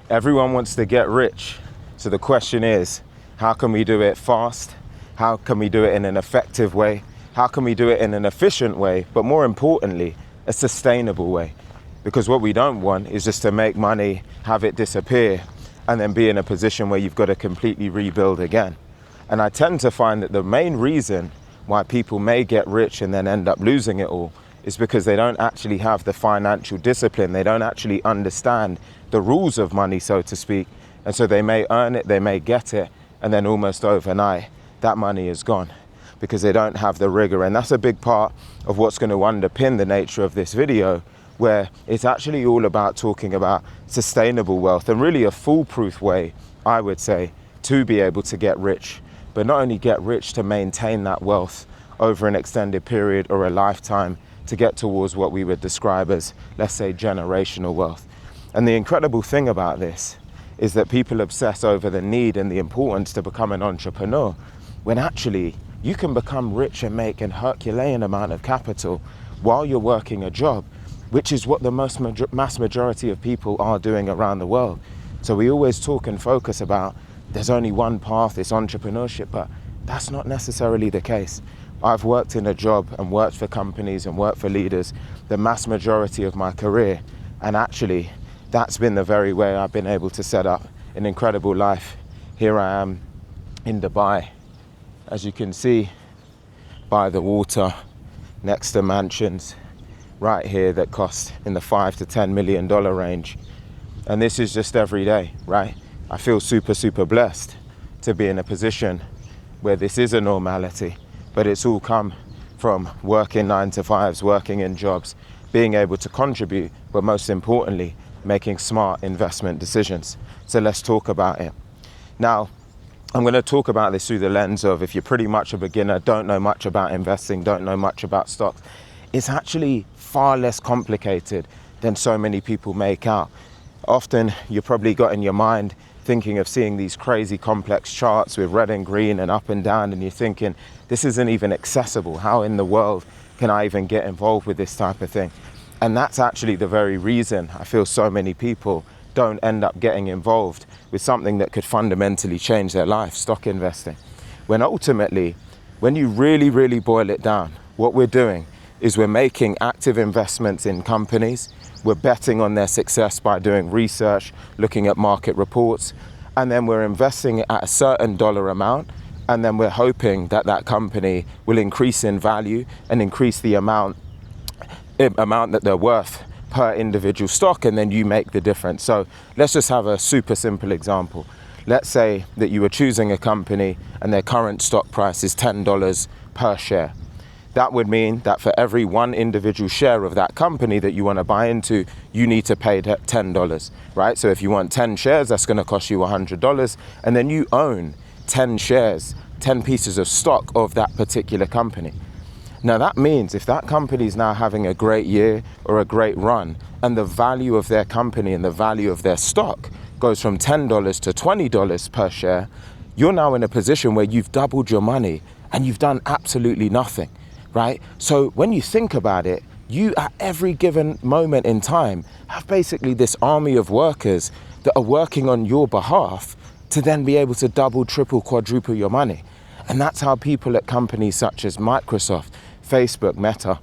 Everyone wants to get rich. So the question is, how can we do it fast? How can we do it in an effective way? How can we do it in an efficient way? But more importantly, a sustainable way. Because what we don't want is just to make money, have it disappear, and then be in a position where you've got to completely rebuild again. And I tend to find that the main reason why people may get rich and then end up losing it all is because they don't actually have the financial discipline. They don't actually understand the rules of money, so to speak. And so they may earn it, they may get it, and then almost overnight, that money is gone because they don't have the rigor. And that's a big part of what's going to underpin the nature of this video, where it's actually all about talking about sustainable wealth and really a foolproof way, I would say, to be able to get rich. But not only get rich, to maintain that wealth over an extended period or a lifetime to get towards what we would describe as, let's say, generational wealth. And the incredible thing about this is that people obsess over the need and the importance to become an entrepreneur, when actually you can become rich and make an Herculean amount of capital while you're working a job, which is what the mass majority of people are doing around the world. So we always talk and focus about there's only one path, it's entrepreneurship, but that's not necessarily the case. I've worked in a job and worked for companies and worked for leaders the mass majority of my career, and actually that's been the very way I've been able to set up an incredible life. Here I am in Dubai, as you can see, by the water, next to mansions right here that cost in the $5 to $10 million range. And this is just every day, right? I feel super blessed to be in a position where this is a normality, but it's all come from working 9 to 5s, working in jobs, being able to contribute, but most importantly, making smart investment decisions. So let's talk about it. Now, I'm going to talk about this through the lens of, if you're pretty much a beginner, don't know much about investing, don't know much about stocks, it's actually far less complicated than so many people make out. Often you've probably got in your mind thinking of seeing these crazy complex charts with red and green and up and down, and you're thinking, this isn't even accessible. How in the world can I even get involved with this type of thing? And that's actually the very reason I feel so many people don't end up getting involved with something that could fundamentally change their life, stock investing. When ultimately, when you really boil it down, what we're doing is we're making active investments in companies. We're betting on their success by doing research, looking at market reports, and then we're investing at a certain dollar amount, and then we're hoping that that company will increase in value and increase the amount that they're worth per individual stock, and then you make the difference. So let's just have a super simple example. Let's say that you were choosing a company and their current stock price is $10 per share. That would mean that for every one individual share of that company that you want to buy into, you need to pay $10, right? So if you want 10 shares, that's going to cost you $100, and then you own 10 shares, 10 pieces of stock of that particular company. Now that means if that company is now having a great year or a great run, and the value of their company and the value of their stock goes from $10 to $20 per share, you're now in a position where you've doubled your money and you've done absolutely nothing, right? So when you think about it, you at every given moment in time have basically this army of workers that are working on your behalf to then be able to double, triple, quadruple your money. And that's how people at companies such as Microsoft, Facebook, Meta,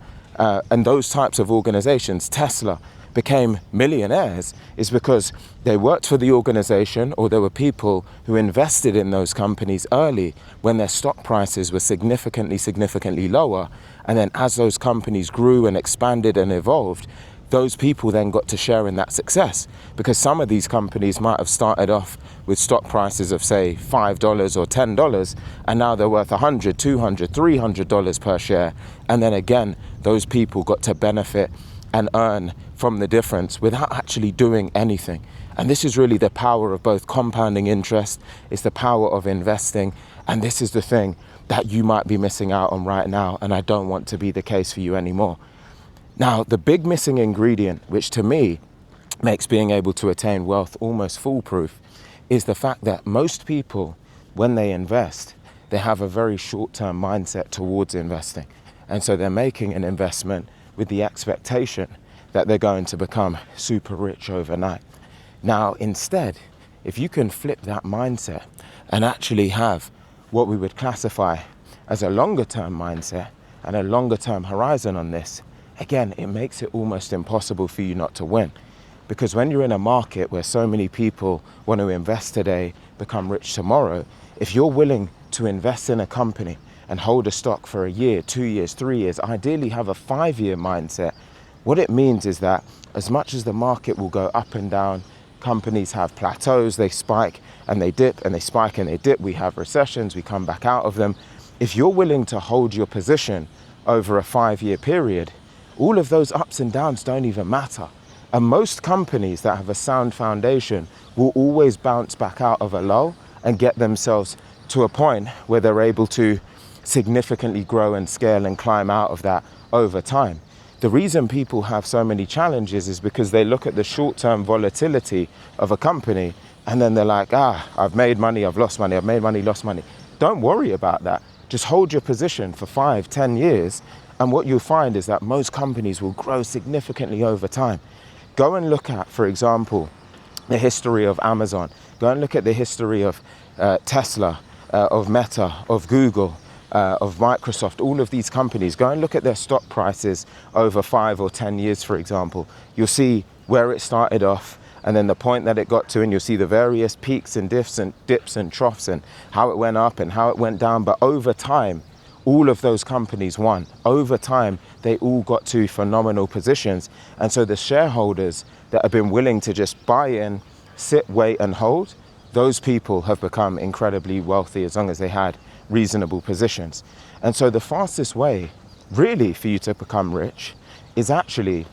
and those types of organizations, Tesla, became millionaires, is because they worked for the organization, or there were people who invested in those companies early when their stock prices were significantly lower. And then as those companies grew and expanded and evolved, those people then got to share in that success, because some of these companies might have started off with stock prices of, say, $5 or $10, and now they're worth $100, $200, $300 per share. And then again, those people got to benefit and earn from the difference without actually doing anything. And this is really the power of both compounding interest, it's the power of investing, and this is the thing that you might be missing out on right now, and I don't want to be the case for you anymore. Now, the big missing ingredient, which to me makes being able to attain wealth almost foolproof, is the fact that most people, when they invest, they have a very short-term mindset towards investing. And so they're making an investment with the expectation that they're going to become super rich overnight. Now, instead, if you can flip that mindset and actually have what we would classify as a longer term mindset and a longer term horizon on this, again, it makes it almost impossible for you not to win. Because when you're in a market where so many people want to invest today, become rich tomorrow, if you're willing to invest in a company and hold a stock for a year, 2 years, 3 years, ideally have a 5-year mindset, what it means is that as much as the market will go up and down, companies have plateaus, they spike and they dip, and they spike and they dip, we have recessions, we come back out of them. If you're willing to hold your position over a 5-year period, all of those ups and downs don't even matter. And most companies that have a sound foundation will always bounce back out of a lull and get themselves to a point where they're able to significantly grow and scale and climb out of that over time. The reason people have so many challenges is because they look at the short-term volatility of a company and then they're like, I've made money, I've lost money, I've made money, lost money. Don't worry about that. Just hold your position for 5, 10 years. And what you'll find is that most companies will grow significantly over time. Go and look at, for example, the history of Amazon. Go and look at the history of Tesla, of Meta, of Google, of Microsoft, all of these companies. Go and look at their stock prices over 5 or 10 years, for example. You'll see where it started off and then the point that it got to, and you'll see the various peaks and dips and troughs and how it went up and how it went down. But over time, all of those companies won. Over time, they all got to phenomenal positions. And so the shareholders that have been willing to just buy in, sit, wait and hold, those people have become incredibly wealthy as long as they had reasonable positions. And so the fastest way really for you to become rich is actually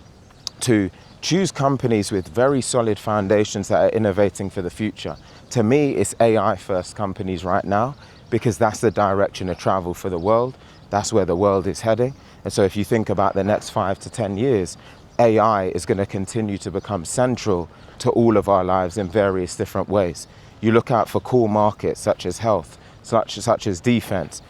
to choose companies with very solid foundations that are innovating for the future. To me, it's AI first companies right now, because that's the direction of travel for the world. That's where the world is heading. And so if you think about the next 5 to 10 years, AI is going to continue to become central to all of our lives in various different ways. You look out for core markets such as health, such as defense,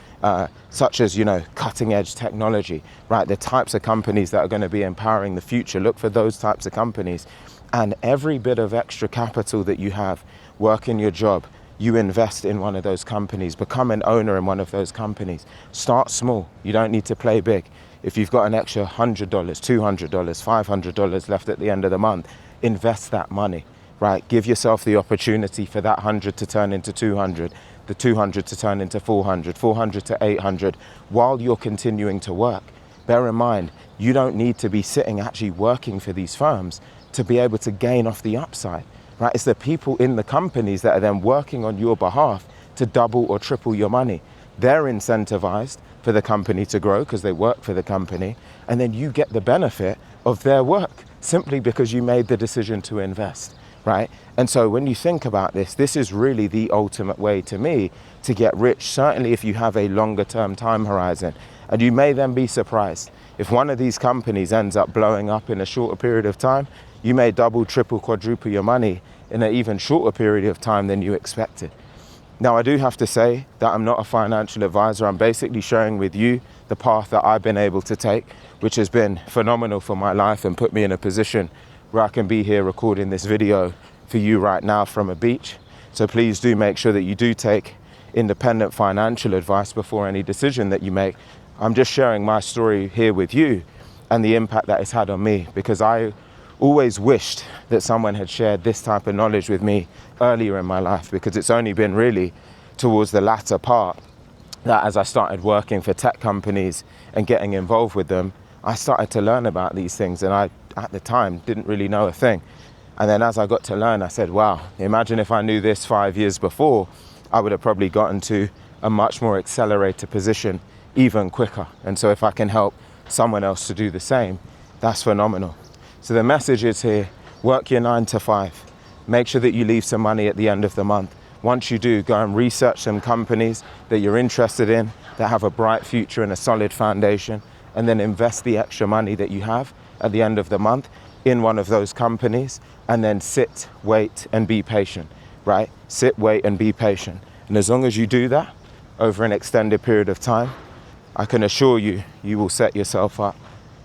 such as, cutting edge technology, right? The types of companies that are going to be empowering the future. Look for those types of companies. And every bit of extra capital that you have, work in your job, you invest in one of those companies, become an owner in one of those companies. Start small. You don't need to play big. If you've got an extra $100, $200, $500 left at the end of the month, invest that money, right? Give yourself the opportunity for that 100 to turn into 200, the 200 to turn into 400, 400 to 800 while you're continuing to work. Bear in mind, you don't need to be sitting actually working for these firms to be able to gain off the upside. Right? It's the people in the companies that are then working on your behalf to double or triple your money. They're incentivized for the company to grow because they work for the company, and then you get the benefit of their work simply because you made the decision to invest, right? And so when you think about this, this is really the ultimate way to me to get rich, certainly if you have a longer term time horizon. And you may then be surprised if one of these companies ends up blowing up in a shorter period of time. You may double, triple, quadruple your money in an even shorter period of time than you expected. Now, I do have to say that I'm not a financial advisor. I'm basically sharing with you the path that I've been able to take, which has been phenomenal for my life and put me in a position where I can be here recording this video for you right now from a beach. So please do make sure that you do take independent financial advice before any decision that you make. I'm just sharing my story here with you and the impact that it's had on me, because I always wished that someone had shared this type of knowledge with me earlier in my life, because it's only been really towards the latter part that as I started working for tech companies and getting involved with them, I started to learn about these things, and I, at the time, didn't really know a thing. And then as I got to learn, I said, wow, imagine if I knew this 5 years before, I would have probably gotten to a much more accelerated position even quicker. And so if I can help someone else to do the same, that's phenomenal. So the message is here: work your 9 to 5. Make sure that you leave some money at the end of the month. Once you do, go and research some companies that you're interested in, that have a bright future and a solid foundation, and then invest the extra money that you have at the end of the month in one of those companies, and then sit, wait, and be patient, right? Sit, wait, and be patient. And as long as you do that over an extended period of time, I can assure you, you will set yourself up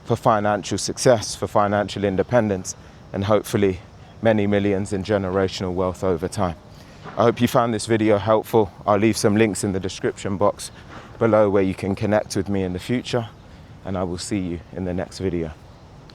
for financial success, for financial independence, and hopefully many millions in generational wealth over time. I hope you found this video helpful. I'll leave some links in the description box below where you can connect with me in the future, and I will see you in the next video.